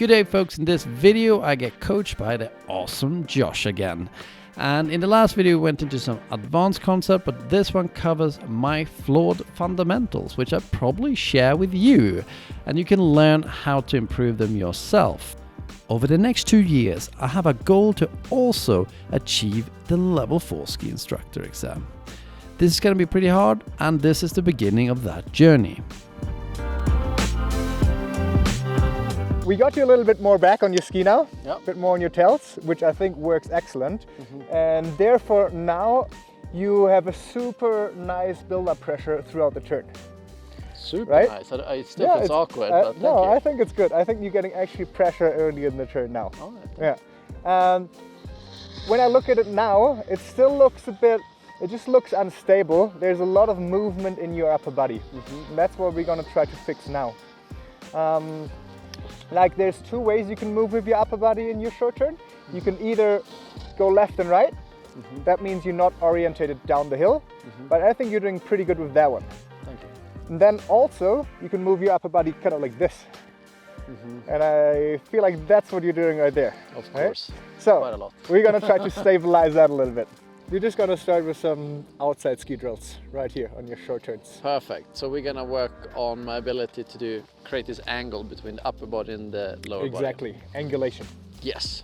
Good day folks, in this video I get coached by the awesome Josh again. And in the last video we went into some advanced concept, but this one covers my flawed fundamentals, which I probably share with you. And you can learn how to improve them yourself. Over the next 2 years, I have a goal to also achieve the level 4 ski instructor exam. This is going to be pretty hard, and this is the beginning of that journey. We got you a little bit more back on your ski now, Yep. a bit more on your tails, which I think works excellent. And therefore now you have a super nice build-up pressure throughout the turn. Super Right? nice. It still feels awkward, but thank no, you. I think it's good. I think you're getting actually pressure early in the turn now. All right, Yeah. And when I look at it now, it still looks it just looks unstable. There's a lot of movement in your upper body. And that's what we're gonna try to fix now. Like there's two ways you can move with your upper body in your short turn. You can either go left and right. That means you're not orientated down the hill. But I think you're doing pretty good with that one. Thank you. And then also you can move your upper body kind of like this. And I feel like that's what you're doing right there. Of right? course. So Quite a lot. we're gonna try to stabilize that a little bit. We're just gonna start with some outside ski drills right here on your short turns. Perfect. So we're gonna work on my ability to create this angle between the upper body and the lower body. Exactly, angulation. Yes.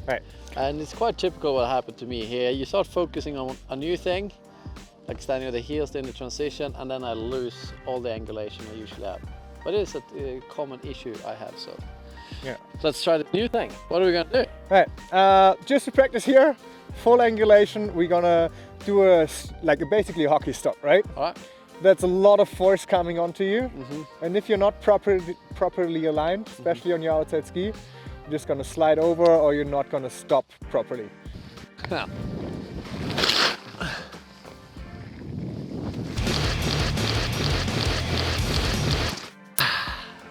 Right. And it's quite typical what happened to me here. You start focusing on a new thing, like standing with the heels in the transition, and then I lose all the angulation I usually have. But it's a common issue I have, so. Yeah. Let's try the new thing. What are we gonna do? Right, just to practice here, full angulation, we're gonna do basically a hockey stop, right? All right. That's a lot of force coming onto you. And if you're not properly aligned, especially on your outside ski, you're just gonna slide over or you're not gonna stop properly.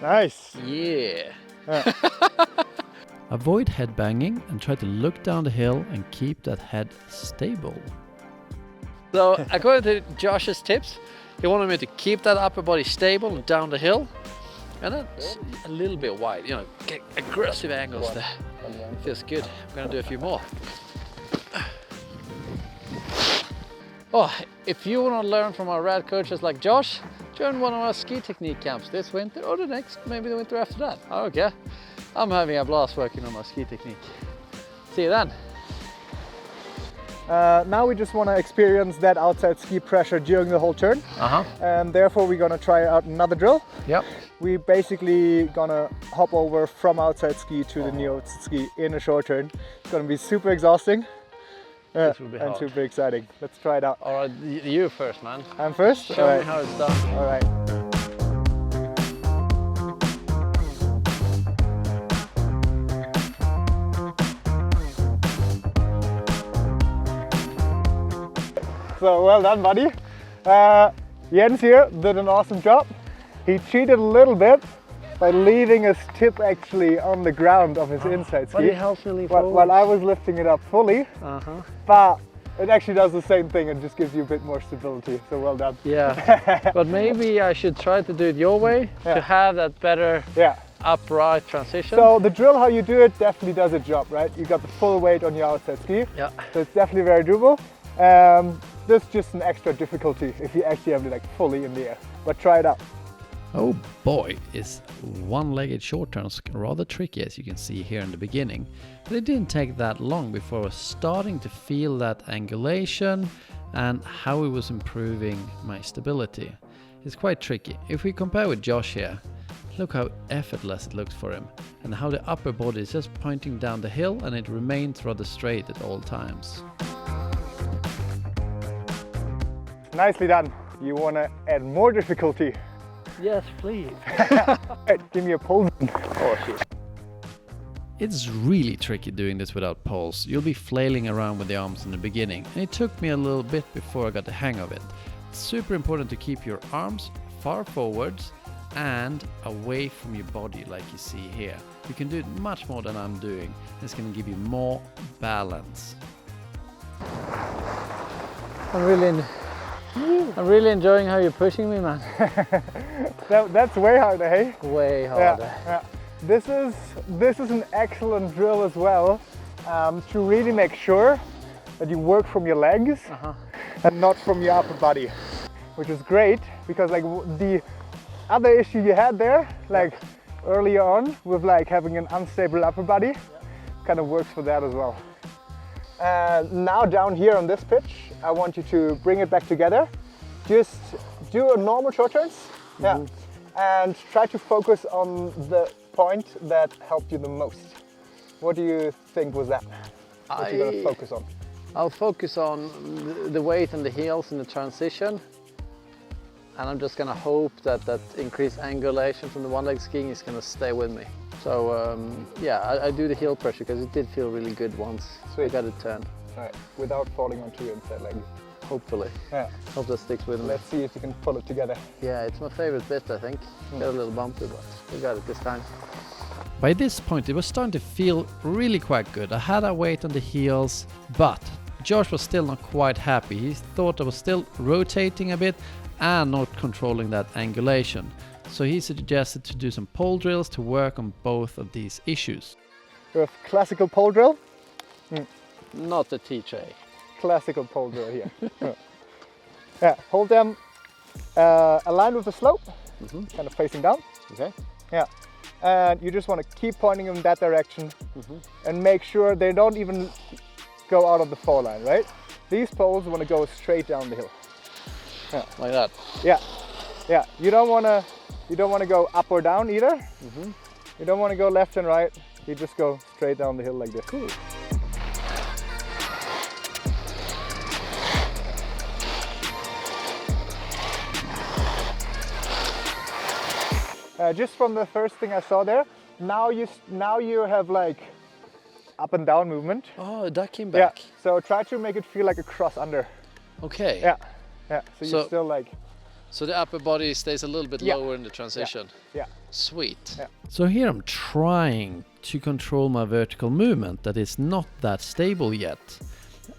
Nice. Yeah. Avoid head banging and try to look down the hill and keep that head stable. So according to Josh's tips, he wanted me to keep that upper body stable down the hill, and then a little bit wide, you know, get aggressive angles there. Feels good. I'm gonna do a few more. Oh, if you want to learn from our rad coaches like Josh, join one of our ski technique camps this winter or the next, maybe the winter after that. I don't care. I'm having a blast working on my ski technique. See you then. Now we just want to experience that outside ski pressure during the whole turn. And therefore we're gonna try out another drill. Yep. We basically gonna hop over from outside ski to the new outside ski in a short turn. It's gonna be super exhausting. This will be and hard. super exciting. Let's try it out. All right, you first, man. I'm first? Show All me right. how it's done. All right. So well done, buddy. Jens here did an awesome job. He cheated a little bit by leaving his tip actually on the ground of his inside ski. But he helps me leave while I was lifting it up fully. But it actually does the same thing and just gives you a bit more stability. So well done. Yeah, but maybe I should try to do it your way to have that better upright transition. So the drill, how you do it, definitely does its job, right? You got the full weight on your outside ski. Yeah. So it's definitely very doable. There's just an extra difficulty if you actually have it like fully in the air. But try it out. Oh boy, is one-legged short turns rather tricky, as you can see here in the beginning. But it didn't take that long before I was starting to feel that angulation and how it was improving my stability. It's quite tricky. If we compare with Josh here, look how effortless it looks for him, and how the upper body is just pointing down the hill and it remains rather straight at all times. Nicely done. You want to add more difficulty? Yes, please. Right, give me a pulse. Oh, shit. It's really tricky doing this without poles. You'll be flailing around with the arms in the beginning, and it took me a little bit before I got the hang of it. It's super important to keep your arms far forwards and away from your body like you see here. You can do it much more than I'm doing. It's going to give you more balance. I'm really enjoying how you're pushing me, man. That's way harder, hey? Way harder. Yeah. This is an excellent drill as well, to really make sure that you work from your legs and not from your upper body, which is great because like the other issue you had there, like earlier on with like having an unstable upper body, kind of works for that as well. Now down here on this pitch, I want you to bring it back together. Just do a normal short turns, and try to focus on the point that helped you the most. What do you think was that? What you're gonna focus on? I'll focus on the weight and the heels in the transition. And I'm just gonna hope that that increased angulation from the one leg skiing is gonna stay with me. So yeah, I do the heel pressure because it did feel really good once. Sweet. I got it turned. All right, without falling onto your inside leg. Hopefully. Yeah. Hope that sticks with me. Let's see if you can pull it together. Yeah, it's my favorite bit, I think. Got a little bumpy, but we got it this time. By this point it was starting to feel really quite good. I had a weight on the heels, but Josh was still not quite happy. He thought I was still rotating a bit and not controlling that angulation. So he suggested to do some pole drills to work on both of these issues. With classical pole drill. Not the T-tray. Classical pole drill here. Yeah, hold them aligned with the slope, kind of facing down. Okay. Yeah, and you just want to keep pointing them in that direction and make sure they don't even go out of the fall line, right? These poles want to go straight down the hill. Yeah. Like that. Yeah, yeah. You don't want to go up or down either. You don't want to go left and right. You just go straight down the hill like this. Cool. Just from the first thing I saw there, now you have like up and down movement. Oh, that came back. Yeah. So try to make it feel like a cross under. Okay. Yeah. Yeah. So you're still like. So the upper body stays a little bit lower in the transition. Yeah. Sweet. Yeah. So here I'm trying to control my vertical movement that is not that stable yet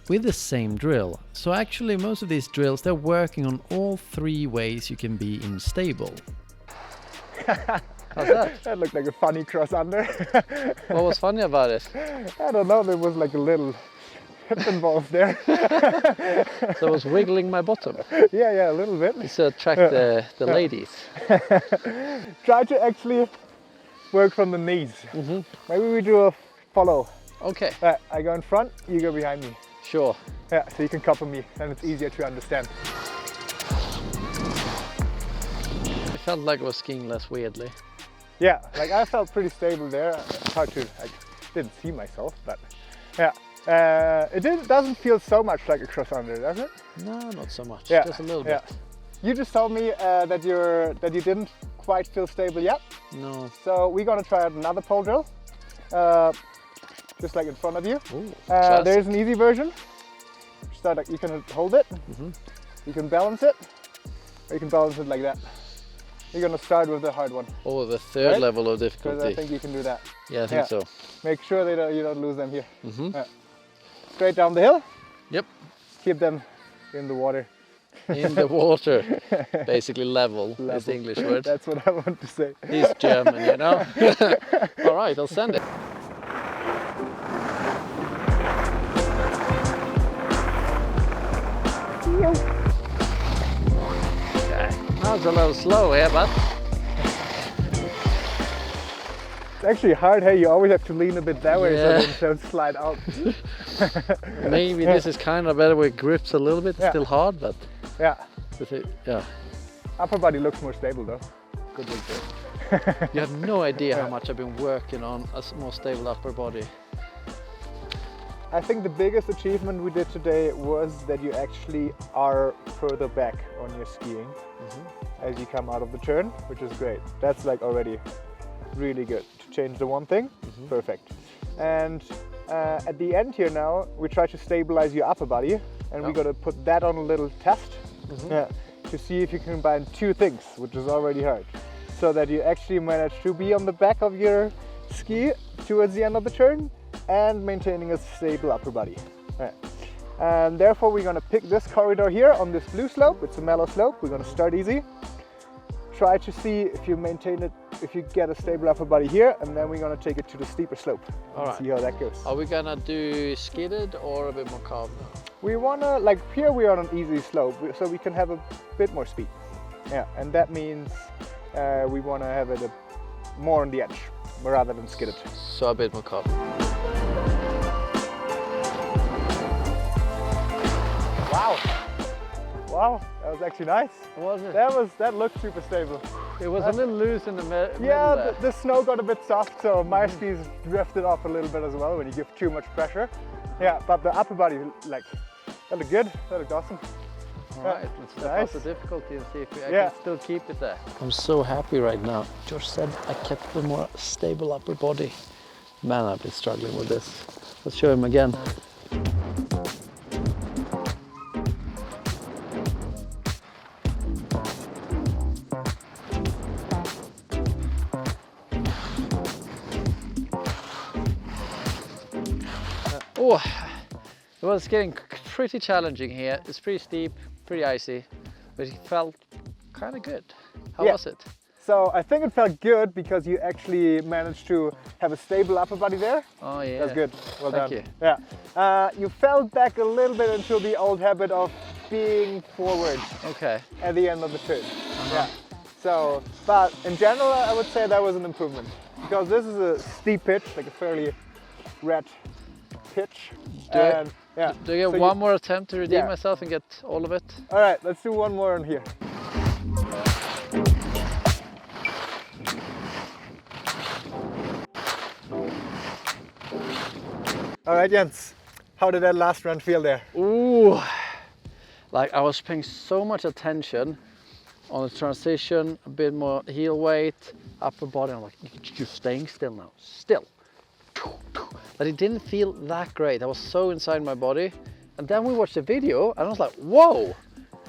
with the same drill. So actually most of these drills, they're working on all three ways you can be unstable. How's that? That looked like a funny cross under. What was funny about it? I don't know, there was like a little hip involved there. So I was wiggling my bottom. Yeah, a little bit. To attract the ladies. Try to actually work from the knees. Maybe we do a follow. Okay. I go in front, you go behind me. Sure. Yeah, so you can copy me and it's easier to understand. I felt like I was skiing less weirdly. Yeah, like I felt pretty stable there. It's hard to, I didn't see myself, but yeah. It doesn't feel so much like a cross under, does it? No, not so much. Yeah. Just a little bit. You just told me that you didn't quite feel stable yet. No. So we're gonna try out another pole drill, just like in front of you. Ooh, there's an easy version. So like you can hold it, you can balance it, or you can balance it like that. You're gonna start with the hard one. Oh, the third level of difficulty. Because I think you can do that. Yeah, I think so. Make sure that you don't lose them here. Straight down the hill. Yep. Keep them in the water. In the water. Basically level is the English word. That's what I want to say. He's German, you know. All right, I'll send it. That was a little slow here, but it's actually hard. Hey, you always have to lean a bit that way so they don't slide out. Maybe this is kind of better where it grips a little bit. It's still hard, but yeah. Upper body looks more stable though. Good look there. You have no idea how much I've been working on a more stable upper body. I think the biggest achievement we did today was that you actually are further back on your skiing as you come out of the turn, which is great. That's like already really good. To change the one thing, perfect. And at the end here now, we try to stabilize your upper body, and we're gonna put that on a little test to see if you can combine two things, which is already hard. So that you actually manage to be on the back of your ski towards the end of the turn and maintaining a stable upper body. And therefore we're gonna pick this corridor here on this blue slope. It's a mellow slope. We're gonna start easy. Try to see if you maintain it if you get a stable upper body here, and then we're gonna take it to the steeper slope. All right. See how that goes. Are we gonna do skidded or a bit more carved now? We wanna, like here we're on an easy slope, so we can have a bit more speed. Yeah, and that means we wanna have it more on the edge rather than skidded. So a bit more carved. Wow. Wow, that was actually nice. Was it? That looked super stable. It was a little loose in the middle. Yeah, the snow got a bit soft, so my skis drifted off a little bit as well when you give too much pressure. Yeah, but the upper body, like, that looked good. That looked awesome. All right, let's step nice. up the difficulty and see if I can still keep it there. I'm so happy right now. Josh said I kept the more stable upper body. Man, I've been struggling with this. Let's show him again. Oh, it was getting pretty challenging here. It's pretty steep, pretty icy, but it felt kind of good. How was it? So I think it felt good because you actually managed to have a stable upper body there. Oh yeah. That's good. Well Thank done. you. Yeah. You fell back a little bit into the old habit of being forward Okay. at the end of the turn. Yeah. So, but in general, I would say that was an improvement because this is a steep pitch, like a fairly red pitch. Do I get so one more attempt to redeem myself and get all of it? All right, let's do one more on here. All right, Jens, how did that last run feel there? Ooh, like I was paying so much attention on the transition, a bit more heel weight, upper body. I'm like, you're staying still now, still. But it didn't feel that great. I was so inside my body. And then we watched the video and I was like, whoa,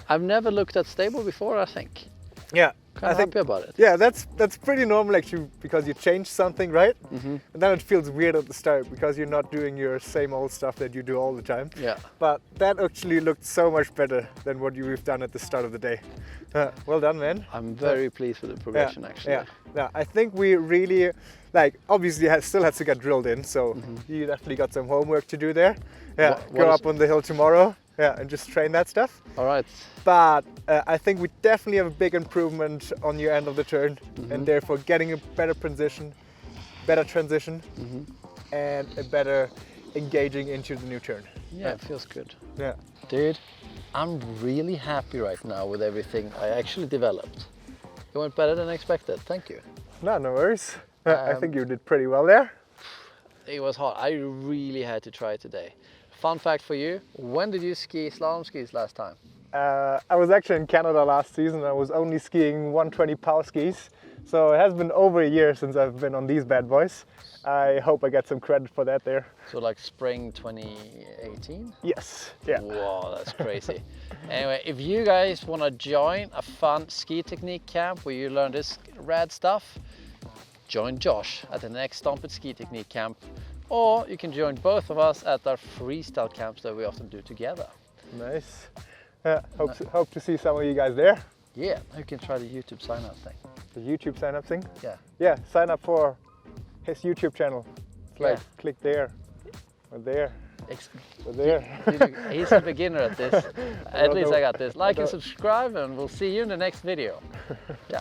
I've never looked that stable before, I think. Yeah, Kind of happy about it. Yeah, that's pretty normal actually because you change something, right? And then it feels weird at the start because you're not doing your same old stuff that you do all the time. Yeah. But that actually looked so much better than what you've done at the start of the day. Well done, man. I'm very pleased with the progression actually. Yeah, I think we really, like, obviously still had to get drilled in, so you definitely got some homework to do there. Yeah, go up on the hill tomorrow. Yeah, and just train that stuff. All right. But I think we definitely have a big improvement on your end of the turn, and therefore getting a better transition, and a better engaging into the new turn. Yeah, it feels good. Yeah. Dude, I'm really happy right now with everything I actually developed. It went better than expected. Thank you. No worries. I think you did pretty well there. It was hard. I really had to try it today. Fun fact for you, when did you ski slalom skis last time? I was actually in Canada last season. I was only skiing 120 power skis. So it has been over a year since I've been on these bad boys. I hope I get some credit for that there. So like spring 2018? Yes. Yeah. Wow, that's crazy. Anyway, if you guys want to join a fun ski technique camp where you learn this rad stuff, join Josh at the next Stomp It Ski Technique camp. Or you can join both of us at our freestyle camps that we often do together. Nice. Hope to see some of you guys there. Yeah, you can try the YouTube sign up thing. The YouTube sign up thing? Yeah. Yeah, sign up for his YouTube channel. It's like, click there, or there, or there. He's a beginner at this. At least I got this. Like and subscribe and we'll see you in the next video. Yeah.